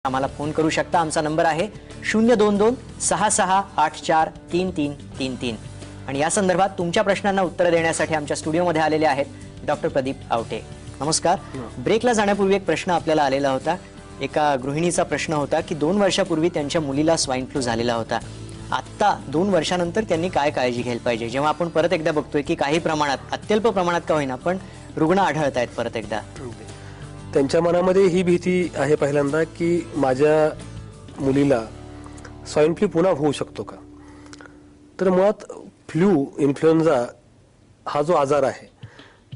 आम्हाला फोन करू शकता। आमचा नंबर आहे 02266843333 आणि या संदर्भात तुमच्या प्रश्नांना उत्तर देण्यासाठी आमच्या स्टुडिओमध्ये आलेले आहेत डॉक्टर प्रदीप आवटे। नमस्कार। ब्रेकला जाण्यापूर्वी एक प्रश्न आपल्याला आलेला होता। एका गृहिणीचा प्रश्न होता की 2 वर्षापूर्वी त्यांच्या मुलीला स्वाइन फ्लू झालेला होता। आता 2 वर्षानंतर त्यांनी काय काळजी घ्यायला पाहिजे, जेव्हा आपण परत एकदा बघतोय की काही प्रमाणात अत्यल्प प्रमाणात का होईना पण रुग्ण आढळत आहेत परत एकदा। त्यांच्या मनामध्ये ही भीती आहे पहिल्यांदा की माझ्या मुलीला स्वाइन फ्लू पुन्हा होऊ शकतो का। तर मुळात फ्लू इन्फ्लुएन्झा हा जो आजार आहे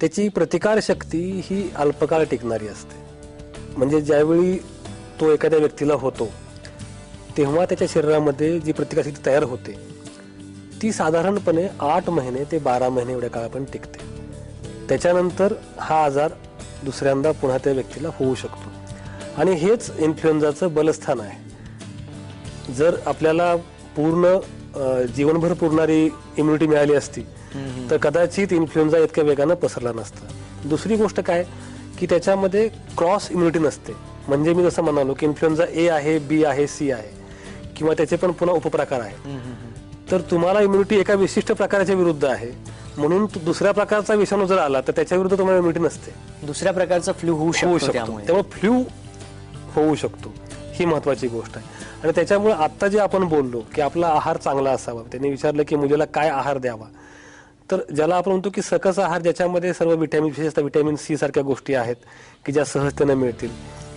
त्याची प्रतिकारशक्ती ही अल्पकाळ टिकणारी असते। म्हणजे ज्यावेळी तो एखाद्या व्यक्तीला होतो तेव्हा त्याच्या शरीरामध्ये जी प्रतिकारशक्ती तयार होते ती साधारणपणे 8 महिने ते 12 महिने एवढ्या काळ पण टिकते। त्याच्यानंतर हा आजार दुसऱ्यांदा पुन्हा त्या व्यक्तीला होऊ शकतो आणि हेच इन्फ्लुएन्झाचं बलस्थान आहे। जर आपल्याला पूर्ण जीवनभर पुरणारी इम्युनिटी मिळाली असती तर कदाचित इन्फ्लुएन्झा इतक्या वेगानं पसरला नसता। दुसरी गोष्ट काय की त्याच्यामध्ये क्रॉस इम्युनिटी नसते। म्हणजे मी जसं म्हणालो की इन्फ्लुएन्झा ए आहे, बी आहे, सी आहे किंवा त्याचे पण पुन्हा उपप्रकार आहेत। तर तुम्हाला इम्युनिटी एका विशिष्ट प्रकाराच्या विरुद्ध आहे म्हणून दुसऱ्या प्रकारचा विषाणू जर आला तर त्याच्या विरुद्ध तुम्हाला इम्युनिटी नसते। दुसऱ्या प्रकारचा फ्लू होऊ शकतो, त्यामुळे फ्लू होऊ शकतो ही महत्वाची गोष्ट आहे। आणि त्याच्यामुळे आता जे आपण बोललो की आपला आहार चांगला असावा, त्यांनी विचारलं की मुलीला काय आहार द्यावा, तर ज्याला आपण म्हणतो की सकस आहार ज्याच्यामध्ये सर्व विटॅमिन विशेषतः विटॅमिन सी सारख्या गोष्टी आहेत की ज्या सहजतेने मिळतील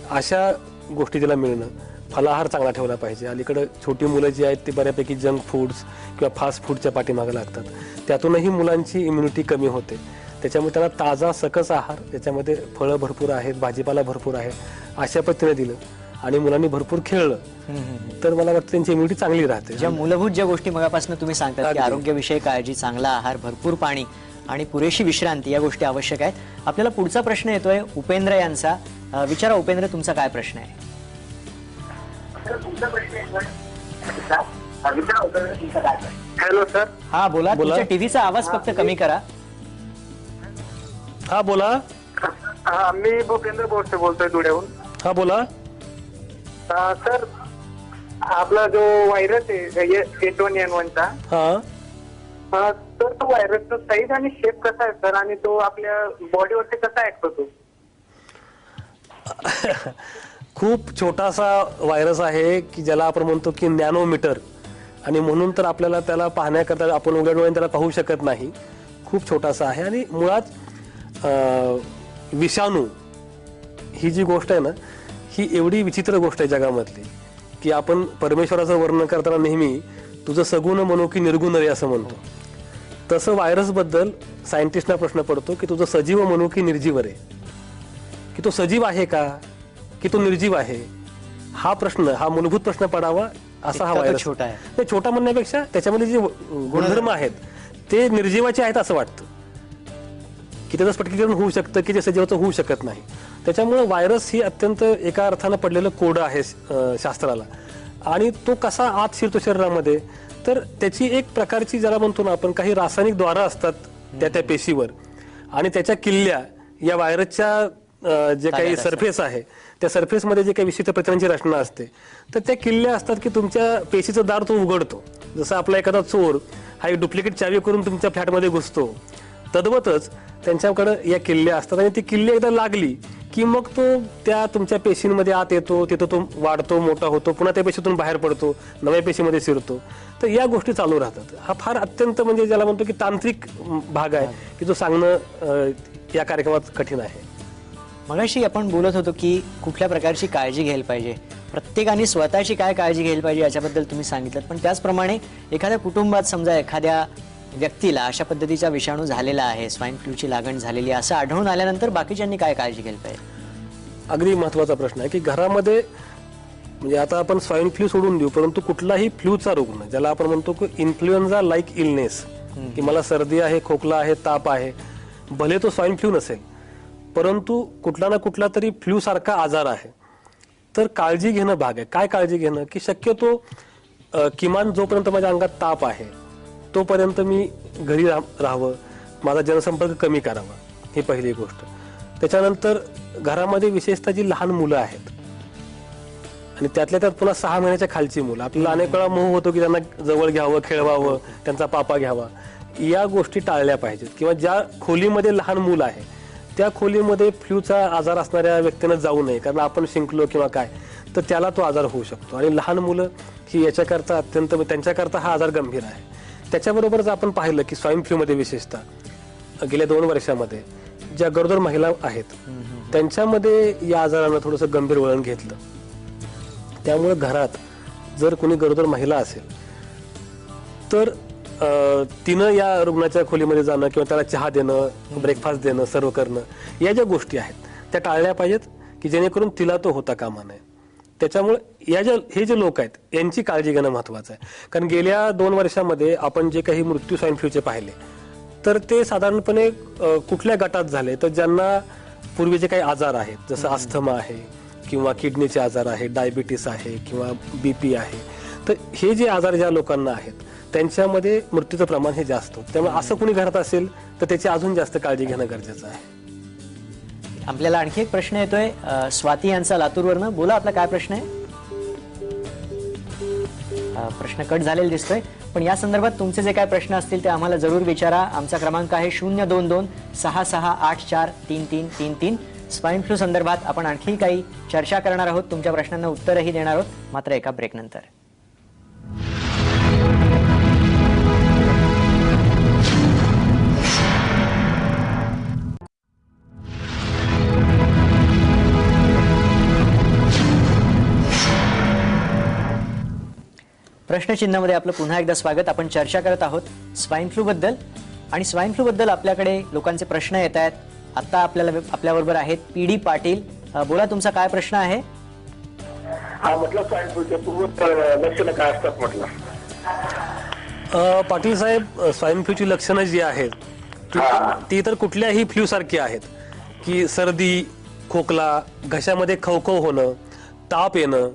अशा गोष्टी तिला मिळणं, फलाहार चांगला ठेवला पाहिजे। अलीकडे छोटी मुलं जी आहेत ती बऱ्यापैकी जंक फूड्स किंवा फास्ट फूडच्या पाठीमागे लागतात, त्यातूनही मुलांची इम्युनिटी कमी होते। त्याच्यामुळे त्यांना ताजा सकस आहार ज्याच्यामध्ये फळं भरपूर आहेत, भाजीपाला भरपूर आहे अशा पद्धतीने दिलं आणि मुलांनी भरपूर खेळलं तर मला वाटतं त्यांची इम्युनिटी चांगली राहते। ज्या मूलभूत ज्या गोष्टी मगापासून तुम्ही सांगता की आरोग्यविषयी काळजी, चांगला आहार, भरपूर पाणी आणि पुरेशी विश्रांती या गोष्टी आवश्यक आहेत। आपल्याला पुढचा प्रश्न येतोय उपेंद्र यांचा। विचारा उपेंद्र, तुमचा काय प्रश्न आहे? Hello sir. हा बोला, तुमच्या टीव्हीचा आवाज फक्त कमी करा। हा बोला। हा मी भूपेंद्र बोरसे बोलतोय धुळ्याहून। हा बोला। सर आपला जो व्हायरस आहे H1N1 चा, तर तो व्हायरसचा साईज आणि शेप कसा आहे सर, आणि तो आपल्या बॉडीवरती कसा ऍक्ट होतो? खूप छोटासा व्हायरस आहे की ज्याला आपण म्हणतो की नॅनोमीटर, आणि म्हणून तर आपल्याला त्याला पाहण्याकरता आपण उघड्या डोळ्याने त्याला पाहू शकत नाही। खूप छोटासा आहे आणि मुळात विषाणू ही जी गोष्ट आहे ना ही एवढी विचित्र गोष्ट आहे जगामधली की आपण परमेश्वराचं वर्णन करताना नेहमी तुझं सगुण म्हणू की निर्गुण रे असं म्हणतो। तसं व्हायरस बद्दल सायंटिस्टना प्रश्न पडतो की तुझं सजीव म्हणू की निर्जीव रे, की तो सजीव आहे का की तो निर्जीव आहे, हा प्रश्न, हा मूलभूत प्रश्न पडावा असा हा व्हायरस छोटा आहे। ते छोटा म्हणण्यापेक्षा त्याच्यामध्ये जे गुणधर्म आहेत ते निर्जीवाचे आहेत असं वाटतं की त्याचं स्फटिकीकरण होऊ शकतं की जे सजीवाचं होऊ शकत नाही। त्याच्यामुळे व्हायरस ही अत्यंत एका अर्थानं पडलेलं कोड आहे शास्त्राला, आणि तो कसा आत शिरतो शरीरामध्ये तर त्याची एक प्रकारची ज्याला म्हणतो ना आपण काही रासायनिक द्वारं असतात त्या पेशीवर, आणि त्याच्या किल्ल्या या व्हायरसच्या जे काही सरफेस आहे त्या सरफेसमध्ये जे काही विशिष्ट प्रकारची रचना असते तर त्या किल्ल्या असतात की तुमच्या पेशीचं दार तो उघडतो। जसं आपला एखादा चोर हा एक डुप्लिकेट चावी करून तुमच्या फ्लॅटमध्ये घुसतो, तद्वतच त्यांच्याकडे या किल्ल्या असतात आणि ती किल्ली एकदा लागली की मग तो त्या तुमच्या पेशींमध्ये आत येतो, तिथं तो वाढतो, मोठा होतो, पुन्हा त्या पेशीतून बाहेर पडतो, नव्या पेशीमध्ये शिरतो। तर या गोष्टी चालू राहतात। हा फार अत्यंत म्हणजे ज्याला म्हणतो की तांत्रिक भाग आहे की जो सांगणं या कार्यक्रमात कठीण आहे। मगाशी आपण बोलत होतो की कुठल्या प्रकारची काळजी घ्यायला पाहिजे, प्रत्येकाने स्वतःची काय काळजी घ्यायला पाहिजे याच्याबद्दल तुम्ही सांगितलं, पण त्याचप्रमाणे एखाद्या कुटुंबात समजा एखाद्या व्यक्तीला अशा पद्धतीचा विषाणू झालेला आहे, स्वाइन फ्लूची लागण झालेली आहे असं आढळून आल्यानंतर बाकीच्यांनी काय काळजी घ्यायला पाहिजे? अगदी महत्वाचा प्रश्न आहे की घरामध्ये म्हणजे आता आपण स्वाइन फ्लू सोडून देऊ, परंतु कुठलाही फ्लूचा रुग्ण ज्याला आपण म्हणतो की इन्फ्लुएन्झा लाईक इलनेस, की मला सर्दी आहे, खोकला आहे, ताप आहे, भले तो स्वाइन फ्लू नसेल परंतु कुठला ना कुठला तरी फ्लू सारखा आजार आहे, तर काळजी घेणं भाग आहे। काय काळजी घेणं की शक्यतो किमान जोपर्यंत माझ्या अंगात ताप आहे तोपर्यंत मी घरी राहावं, माझा जनसंपर्क कमी करावा, ही पहिली गोष्ट। त्याच्यानंतर घरामध्ये विशेषतः जी लहान मुलं आहेत आणि त्यातल्या त्यात पुन्हा 6 महिन्याच्या खालची मुलं, आपल्याला अनेक वेळा मोह होतो की त्यांना जवळ घ्यावं, खेळवावं, त्यांचा पापा घ्यावा. या गोष्टी टाळल्या पाहिजेत. किंवा ज्या खोलीमध्ये लहान मुलं आहे त्या खोलीमध्ये फ्लूचा आजार असणाऱ्या व्यक्तीनं जाऊ नये, कारण आपण शिंकलो किंवा काय तर त्याला तो आजार होऊ शकतो. आणि लहान मुलं ही याच्याकरता अत्यंत, त्यांच्याकरता हा आजार गंभीर आहे. त्याच्याबरोबरच आपण पाहिलं की स्वाईन फ्लूमध्ये विशेषतः गेल्या 2 वर्षामध्ये ज्या गरोदर महिला आहेत त्यांच्यामध्ये या आजारानं थोडंसं गंभीर वळण घेतलं. त्यामुळे घरात जर कोणी गरोदर महिला असेल तर तिनं या रुग्णाच्या खोलीमध्ये जाणं किंवा त्याला चहा देणं, ब्रेकफास्ट देणं, सर्व करणं, या ज्या गोष्टी आहेत त्या टाळल्या पाहिजेत की जेणेकरून तिला तो होता कामा नये. त्याच्यामुळे हे जे लोक आहेत यांची काळजी घेणं महत्वाचं आहे. कारण गेल्या 2 वर्षामध्ये आपण जे काही मृत्यू स्वाईन फ्लूचे पाहिले तर ते साधारणपणे कुठल्या गटात झाले, तर ज्यांना पूर्वीचे काही आजार आहेत, जसं अस्थमा आहे किंवा किडनीचे आजार आहे, डायबिटीस आहे किंवा BP आहे, तर हे जे आजार ज्या लोकांना आहेत त्यांच्यामध्ये मृत्यूचं प्रमाण हे जास्त होतं. त्यामुळे असं कुणी घरात असेल तर त्याची अजून जास्त काळजी घेणं गरजेचं आहे. आपल्याला आणखी एक प्रश्न येतोय स्वाती यांचा लातूरवरनं. बोला, आपला काय प्रश्न आहे? प्रश्न कट झालेला दिसतोय, पण या संदर्भात तुमचे जे काय प्रश्न असतील ते आम्हाला जरूर विचारा. आमचा क्रमांक आहे 022-66843333. स्वाईन फ्लू संदर्भात आपण आणखी काही चर्चा करणार आहोत, तुमच्या प्रश्नांना उत्तरही देणार आहोत, मात्र एका ब्रेकनंतर. प्रश्नचिन्हामध्ये आपलं पुन्हा एकदा स्वागत. आपण चर्चा करत आहोत स्वाईन फ्लू बद्दल, आणि स्वाईन फ्लू बद्दल आपल्याकडे लोकांचे प्रश्न येत आहेत. आता आपल्याबरोबर आहेत PD पाटील. बोला, तुमचा काय प्रश्न आहे? हा, म्हटलं स्वाईन फ्लूच्या पूर्व लक्षणं काय असतात म्हटलं? पाटील साहेब, स्वाईन फ्लूची लक्षणं जी आहेत ती तर कुठल्याही फ्लू सारखी आहेत की सर्दी, खोकला, घशामध्ये खवखव होणं, ताप येणं,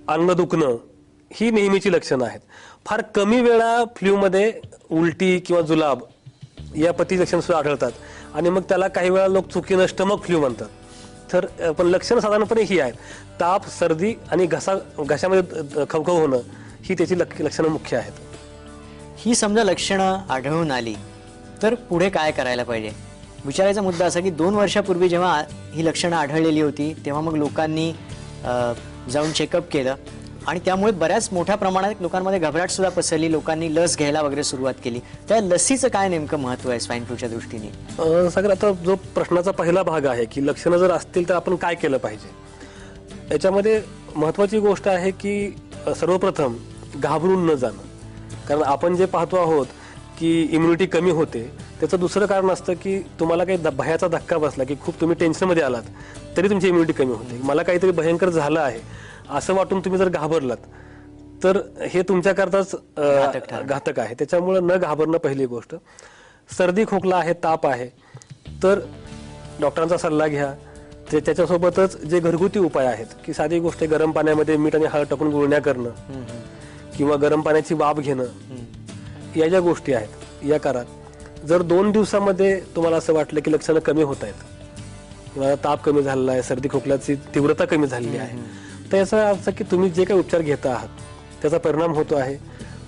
अंग दुखणं, ही नेहमीची लक्षणं आहेत. फार कमी वेळा फ्लूमध्ये उलटी किंवा जुलाब या पती लक्षणं सुद्धा आढळतात, आणि मग त्याला काही वेळा लोक चुकीनं स्टमक फ्लू म्हणतात. तर पण लक्षणं साधारणपणे ही आहेत: ताप, सर्दी आणि घशामध्ये खवखव होणं, ही त्याची लक्षणं मुख्य आहेत. ही समजा लक्षणं आढळून आली तर पुढे काय करायला पाहिजे? विचारायचा मुद्दा असा की 2 वर्षापूर्वी जेव्हा ही लक्षणं आढळलेली होती तेव्हा मग लोकांनी जाऊन चेकअप केलं आणि त्यामुळे बऱ्याच मोठ्या प्रमाणात लोकांमध्ये घबराट सुद्धा पसरली. लोकांनी लस घ्यायला वगैरे सुरुवात केली. त्या लसीचं काय नेमकं महत्व आहे स्वाईन फ्लूच्या दृष्टीने? सगळं आता जो प्रश्नाचा पहिला भाग आहे की लक्षणं जर असतील तर आपण काय केलं पाहिजे, याच्यामध्ये महत्वाची गोष्ट आहे की सर्वप्रथम घाबरून न जाणं. कारण आपण जे पाहतो आहोत की इम्युनिटी कमी होते, त्याचं दुसरं कारण असतं की तुम्हाला काही भयाचा धक्का बसला की खूप तुम्ही टेन्शनमध्ये आलात तरी तुमची इम्युनिटी कमी होते. मला काहीतरी भयंकर झालं आहे असं वाटून तुम्ही जर घाबरलात तर हे तुमच्याकरताच घातक आहे. त्याच्यामुळे न घाबरणं पहिली गोष्ट. सर्दी, खोकला आहे, ताप आहे तर डॉक्टरांचा सल्ला घ्या. त्याच्यासोबतच जे घरगुती उपाय आहेत की साधी गोष्ट, गरम पाण्यामध्ये मीठ आणि हळद टाकून गुळण्या करणं किंवा गरम पाण्याची वाफ घेणं, या ज्या गोष्टी आहेत या करा. जर 2 दिवसामध्ये तुम्हाला असं वाटलं की लक्षणं कमी होत आहेत किंवा ताप कमी झालेला आहे, सर्दी खोकल्याची तीव्रता कमी झालेली आहे, तर याचा अर्थ की तुम्ही जे काही उपचार घेता आहात त्याचा परिणाम होतो आहे,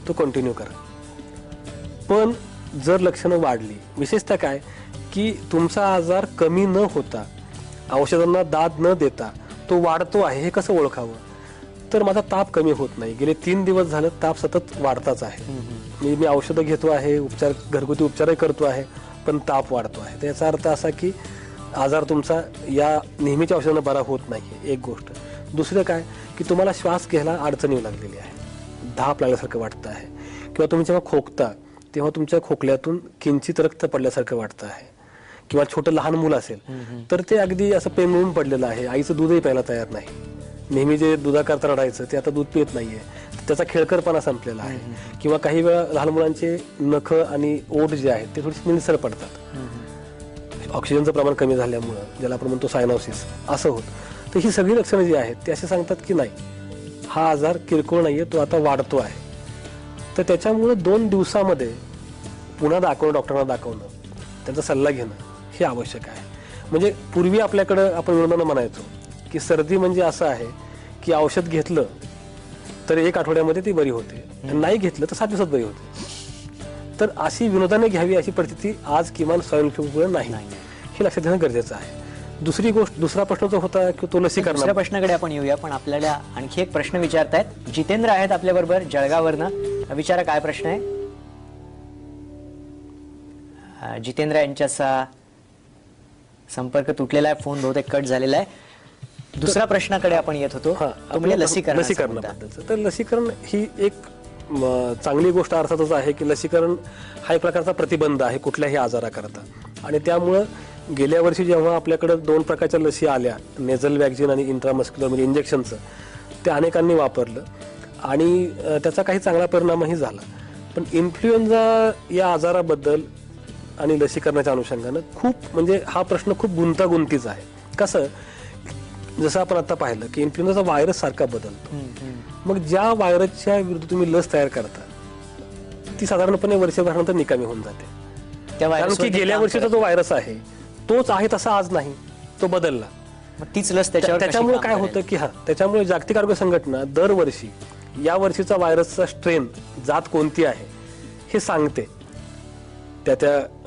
तो कंटिन्यू करा. पण जर लक्षणं वाढली, विशेषतः काय की तुमचा आजार कमी न होता, औषधांना दाद न देता तो वाढतो आहे, हे कसं ओळखावं? तर माझा ताप कमी होत नाही, गेले 3 दिवस झालं ताप सतत वाढताच आहे, मी औषधं घेतो आहे, घरगुती उपचारही करतो आहे, पण ताप वाढतो आहे, तर याचा अर्थ असा की आजार तुमचा या नेहमीच्या औषधांना बरा होत नाही, एक गोष्ट. दुसरं काय की तुम्हाला श्वास घ्यायला अडचण येऊ लागलेली आहे, धाप लागल्यासारखं वाटतं आहे, किंवा तुम्ही जेव्हा खोकता तेव्हा तुमच्या खोकल्यातून किंचित रक्त पडल्यासारखं वाटतं आहे, किंवा छोटं लहान मुलं असेल तर ते अगदी असं पेंगळून पडलेलं आहे, आईचं दूधही प्यायला तयार नाही, नेहमी जे दुधाकरता रडायचं ते आता दूध पित नाहीये, त्याचा खेळकरपणा संपलेला आहे, किंवा काही वेळा लहान मुलांचे नख आणि ओठ जे आहेत ते थोडीशी निळसर पडतात, ऑक्सिजनचं प्रमाण कमी झाल्यामुळं, ज्याला आपण म्हणतो सायनोसिस, असं होत. तर ही सगळी लक्षणं जी आहेत ते असे सांगतात की नाही, हा आजार किरकोळ नाहीये, तो आता वाढतो आहे. तर त्याच्यामुळे 2 दिवसामध्ये पुन्हा डॉक्टरांना दाखवणं, त्यांचा सल्ला घेणं हे आवश्यक आहे. म्हणजे पूर्वी आपल्याकडं आपण विनोदानं म्हणायचो की सर्दी म्हणजे असं आहे की औषध घेतलं तर 1 आठवड्यामध्ये ती बरी होते, नाही घेतलं तर 7 दिवसात बरी होते. तर अशी विनोदाने घ्यावी अशी परिस्थिती आज किमान स्वाईन फ्लूमुळे नाही, हे लक्षात घेणं गरजेचं आहे. दुसरा प्रश्न जो होता की तो लसीकरण. दुसऱ्या प्रश्नाकडे आपण येऊया, पण आपल्याला आणखी एक प्रश्न विचारतायत. जितेंद्र आहेत आपल्या बरोबर जळगाववरनं. विचारा काय प्रश्न आहे. जितेंद्र यांच्याचा संपर्क तुटलेला आहे, फोन बहुतेक कट झालेला आहे. दुसऱ्या प्रश्नाकडे आपण येत होतो, तो म्हणजे लसीकरणाबद्दलचं. तर लसीकरण ही एक चांगली गोष्ट अर्थातच आहे की लसीकरण हा एक प्रकारचा प्रतिबंध आहे कुठल्याही आजाराकरता. आणि त्यामुळं गेल्या वर्षी जेव्हा आपल्याकडे 2 प्रकारच्या लसी आल्या, नेझल वॅक्सिन आणि इंट्रामस्क्युलर म्हणजे इंजेक्शनचं, ते अनेकांनी वापरलं आणि त्याचा काही चांगला परिणामही झाला. पण इन्फ्लुएन्झा या आजाराबद्दल आणि लसीकरणाच्या अनुषंगानं खूप म्हणजे हा प्रश्न खूप गुंतागुंतीचा आहे. कसं, जसं आपण आता पाहिलं की इन्फ्लुएन्झाचा व्हायरस सारखा बदलतो. मग ज्या व्हायरसच्या विरुद्ध तुम्ही लस तयार करता ती साधारणपणे वर्षभरानंतर निकामी होऊन जाते. कारण की गेल्या वर्षीचा जो व्हायरस आहे तोच आहे तसा आज नाही, तो बदलला. तीच लस त्याच्यामुळे काय होतं की त्याच्यामुळे जागतिक आरोग्य संघटना दरवर्षी या वर्षीचा व्हायरसचा स्ट्रेन, जात कोणती आहे हे सांगते त्या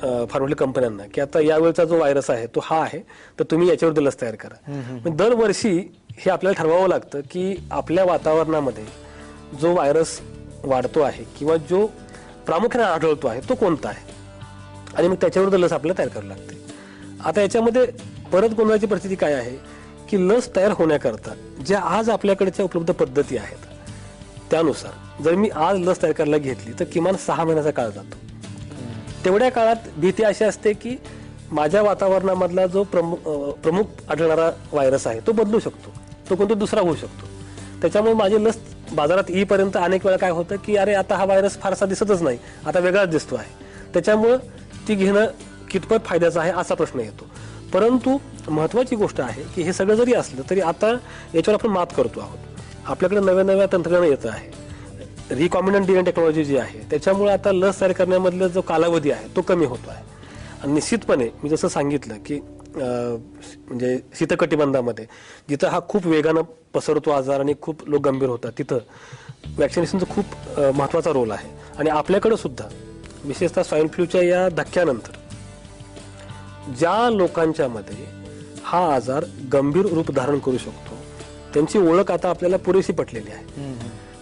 फार्मास्युटिकल कंपन्यांना की आता यावेळचा जो व्हायरस आहे तो हा आहे, तर तुम्ही याच्यावर लस तयार करा. दरवर्षी हे आपल्याला ठरवावं लागतं की आपल्या वातावरणामध्ये जो व्हायरस वाढतो आहे किंवा जो प्रामुख्याने आढळतो आहे तो कोणता आहे, आणि मग त्याच्यावर लस आपल्याला तयार करावी लागते. आता याच्यामध्ये परत गोंधळाची परिस्थिती काय आहे की लस तयार होण्याकरता ज्या आज आपल्याकडच्या उपलब्ध पद्धती आहेत त्यानुसार जर मी आज लस तयार करायला घेतली तर किमान 6 महिन्याचा काळ जातो. तेवढ्या काळात भीती अशी असते की माझ्या वातावरणामधला जो प्रमुख आढळणारा व्हायरस आहे तो बदलू शकतो, तो कोणता दुसरा होऊ शकतो. त्याच्यामुळे माझी लस बाजारात येईपर्यंत अनेक वेळा काय होतं की अरे आता हा व्हायरस फारसा दिसतच नाही, आता वेगळाच दिसतो आहे. त्याच्यामुळं ती घेणं कितपत फायद्याचं आहे असा प्रश्न येतो. परंतु महत्त्वाची गोष्ट आहे की हे सगळं जरी असलं तरी आता याच्यावर आपण मात करतो आहोत. आपल्याकडे नव्या तंत्रज्ञान येतं आहे. रिकॉम्बिनंट डीएनए टेक्नॉलॉजी जी आहे त्याच्यामुळे आता लस तयार करण्यामधला जो कालावधी आहे तो कमी होतो आहे. आणि निश्चितपणे मी जसं सांगितलं की म्हणजे शीतकटिबंधामध्ये जिथं हा खूप वेगानं पसरतो आजार आणि खूप लोक गंभीर होतात तिथं वॅक्सिनेशनचा खूप महत्त्वाचा रोल आहे. आणि आपल्याकडं सुद्धा विशेषतः स्वाईन फ्लूच्या या धक्क्यानंतर ज्या लोकांच्या मध्ये हा आजार गंभीर रूप धारण करू शकतो त्यांची ओळख आता आपल्याला पुरेशी पटलेली आहे.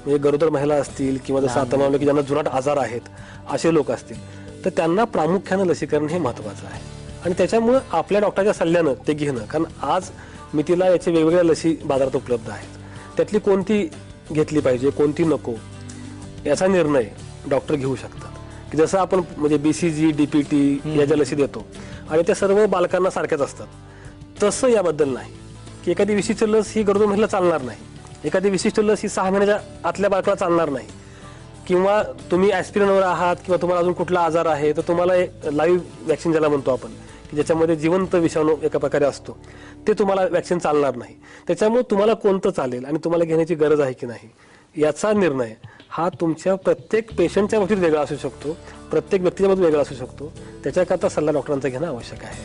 म्हणजे गरोदर महिला असतील किंवा जसं आता म्हणलं की ज्यांना जुनाट आजार आहेत असे लोक असतील तर त्यांना प्रामुख्यानं लसीकरण हे महत्त्वाचं आहे. आणि त्याच्यामुळं आपल्या डॉक्टरच्या सल्ल्यानं ते घेणं, कारण आज मितीला याचे वेगवेगळ्या लसी बाजारात उपलब्ध आहेत, त्यातली कोणती घेतली पाहिजे कोणती नको याचा निर्णय डॉक्टर घेऊ शकतात. की जसं आपण म्हणजे BCG DPT या ज्या लसी देतो आणि त्या सर्व बालकांना सारख्याच असतात, तसं याबद्दल नाही की एखादी विशिष्ट लस ही गरोदर महिला चालणार नाही, एखादी विशिष्ट लस ही 6 महिन्याच्या आतल्या बालकाला चालणार नाही, किंवा तुम्ही ॲस्पिरिनवर आहात किंवा तुम्हाला अजून कुठला आजार आहे तर तुम्हाला लाईव्ह वॅक्सिन ज्याला म्हणतो आपण की ज्याच्यामध्ये जिवंत विषाणू एका प्रकारे असतो ते तुम्हाला वॅक्सिन चालणार नाही. त्याच्यामुळे तुम्हाला कोणतं चालेल आणि तुम्हाला घेण्याची गरज आहे की नाही याचा निर्णय हा तुमच्या प्रत्येक पेशंटच्या बाबतीत वेगळा असू शकतो, प्रत्येक व्यक्तीच्या बाबतीत वेगळा असू शकतो. त्याच्याकरता सल्ला डॉक्टरांचा घेणं आवश्यक आहे.